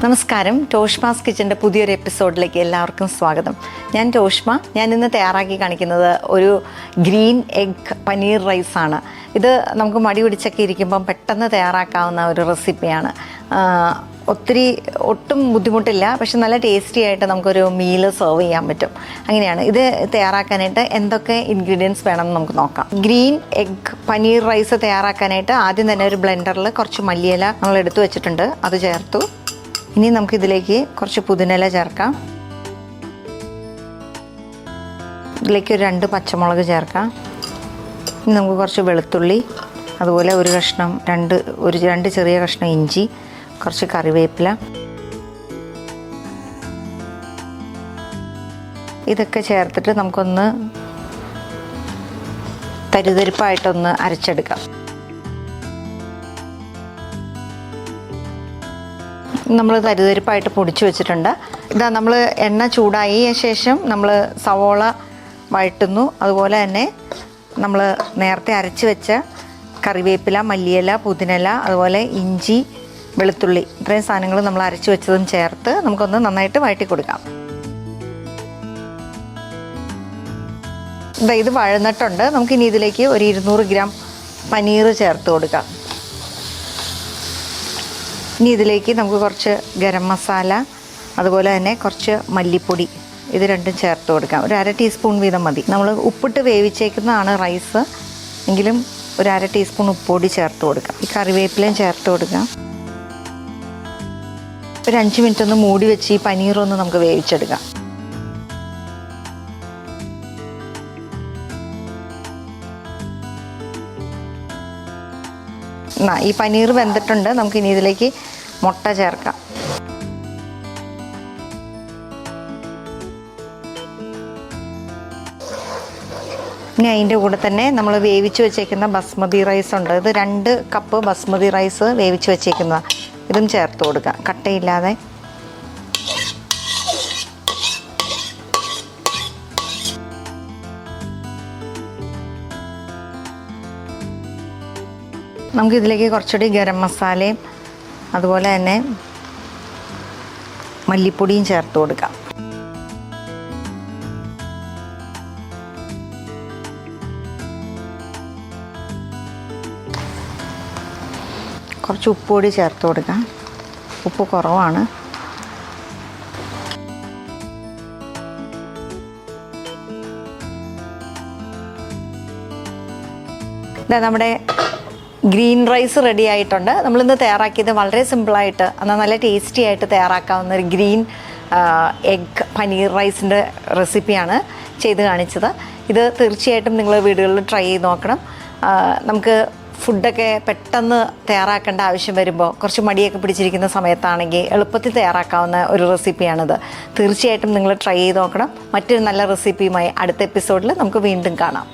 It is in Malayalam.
നമസ്കാരം. ടോഷ്മാസ് കിച്ചൻ്റെ പുതിയൊരു എപ്പിസോഡിലേക്ക് എല്ലാവർക്കും സ്വാഗതം. ഞാൻ ടോഷ്മ. ഞാൻ ഇന്ന് തയ്യാറാക്കി കാണിക്കുന്നത് ഒരു ഗ്രീൻ എഗ് പനീർ റൈസാണ്. ഇത് നമുക്ക് മടി പിടിച്ചൊക്കെ ഇരിക്കുമ്പം പെട്ടെന്ന് തയ്യാറാക്കാവുന്ന ഒരു റെസിപ്പിയാണ്. ഒട്ടും ബുദ്ധിമുട്ടില്ല, പക്ഷെ നല്ല ടേസ്റ്റി ആയിട്ട് നമുക്കൊരു മീൽ സെർവ് ചെയ്യാൻ പറ്റും. അങ്ങനെയാണ് ഇത് തയ്യാറാക്കാനായിട്ട് എന്തൊക്കെ ഇൻഗ്രീഡിയൻസ് വേണമെന്ന് നമുക്ക് നോക്കാം. ഗ്രീൻ എഗ് പനീർ റൈസ് തയ്യാറാക്കാനായിട്ട് ആദ്യം തന്നെ ഒരു ബ്ലെൻഡറിൽ കുറച്ച് മല്ലിയില നമ്മൾ എടുത്തു വെച്ചിട്ടുണ്ട്, അത് ചേർത്തു. ഇനി നമുക്കിതിലേക്ക് കുറച്ച് പുതിനയില ചേർക്കാം. ഇതിലേക്ക് ഒരു 2 പച്ചമുളക് ചേർക്കാം. ഇനി നമുക്ക് കുറച്ച് വെളുത്തുള്ളി, അതുപോലെ രണ്ട് ചെറിയ കഷ്ണം ഇഞ്ചി, കുറച്ച് കറിവേപ്പില, ഇതൊക്കെ ചേർത്തിട്ട് നമുക്കൊന്ന് തരിതരിപ്പായിട്ടൊന്ന് അരച്ചെടുക്കാം. നമ്മൾ തരിതരിപ്പായിട്ട് പൊടിച്ചു വെച്ചിട്ടുണ്ട്. ഇതാ നമ്മൾ എണ്ണ ചൂടായി ശേഷം നമ്മൾ സവോള വഴറ്റുന്നു. അതുപോലെ തന്നെ നമ്മൾ നേരത്തെ അരച്ച് വെച്ച കറിവേപ്പില, മല്ലിയില, പുതിനയില, അതുപോലെ ഇഞ്ചി, വെളുത്തുള്ളി, ഇത്രയും സാധനങ്ങൾ നമ്മൾ അരച്ച് വെച്ചതും ചേർത്ത് നമുക്കൊന്ന് നന്നായിട്ട് വഴറ്റി കൊടുക്കാം. ഇത് വഴന്നിട്ടുണ്ട്. നമുക്കിനി ഇതിലേക്ക് ഒരു 200 ഗ്രാം പനീർ ചേർത്ത് കൊടുക്കാം. ഇനി ഇതിലേക്ക് നമുക്ക് കുറച്ച് ഗരം മസാല, അതുപോലെ തന്നെ കുറച്ച് മല്ലിപ്പൊടി, ഇത് രണ്ടും ചേർത്ത് കൊടുക്കാം. ഒരു 1/2 ടീസ്പൂൺ വീതം മതി. നമ്മൾ ഉപ്പിട്ട് വേവിച്ചേക്കുന്നതാണ് റൈസ്, എങ്കിലും ഒരു 1/2 ടീസ്പൂൺ ഉപ്പുപൊടി ചേർത്ത് കൊടുക്കാം. ഈ കറിവേപ്പിലയും ചേർത്ത് കൊടുക്കാം. ഒരു 5 മിനിറ്റ് ഒന്ന് മൂടി വെച്ച് ഈ പനീറൊന്ന് നമുക്ക് വേവിച്ചെടുക്കാം. ഈ പനീർ വെന്തിട്ടുണ്ട്. നമുക്കിനി ഇതിലേക്ക് മുട്ട ചേർക്കാം. ഇനി അതിൻ്റെ കൂടെ തന്നെ നമ്മൾ വേവിച്ച് വെച്ചേക്കുന്ന ബസ്മതി റൈസ് ഉണ്ട്. ഇത് 2 കപ്പ് ബസ്മതി റൈസ് വേവിച്ച് വെച്ചേക്കുന്നതാണ്. ഇതും ചേർത്ത് കൊടുക്കാം, കട്ടയില്ലാതെ. നമുക്കിതിലേക്ക് കുറച്ചുകൂടി ഗരം മസാലയും അതുപോലെ തന്നെ മല്ലിപ്പൊടിയും ചേർത്ത് കൊടുക്കാം. കുറച്ച് ഉപ്പുപൊടി ചേർത്ത് കൊടുക്കാം. ഉപ്പ് കുറവാണ്. ഇതാ നമ്മുടെ ഗ്രീൻ റൈസ് റെഡി ആയിട്ടുണ്ട്. നമ്മളിന്ന് തയ്യാറാക്കിയത് വളരെ സിമ്പിളായിട്ട് എന്നാൽ നല്ല ടേസ്റ്റി ആയിട്ട് തയ്യാറാക്കാവുന്ന ഒരു ഗ്രീൻ എഗ് പനീർ റൈസിൻ്റെ റെസിപ്പിയാണ് ചെയ്ത് കാണിച്ചത്. ഇത് തീർച്ചയായിട്ടും നിങ്ങൾ വീടുകളിൽ ട്രൈ ചെയ്ത് നോക്കണം. നമുക്ക് ഫുഡൊക്കെ പെട്ടെന്ന് തയ്യാറാക്കേണ്ട ആവശ്യം വരുമ്പോൾ കുറച്ച് മടിയൊക്കെ പിടിച്ചിരിക്കുന്ന സമയത്താണെങ്കിൽ എളുപ്പത്തിൽ തയ്യാറാക്കാവുന്ന ഒരു റെസിപ്പിയാണിത്. തീർച്ചയായിട്ടും നിങ്ങൾ ട്രൈ ചെയ്ത് നോക്കണം. മറ്റൊരു നല്ല റെസിപ്പിയുമായി അടുത്ത എപ്പിസോഡിൽ നമുക്ക് വീണ്ടും കാണാം.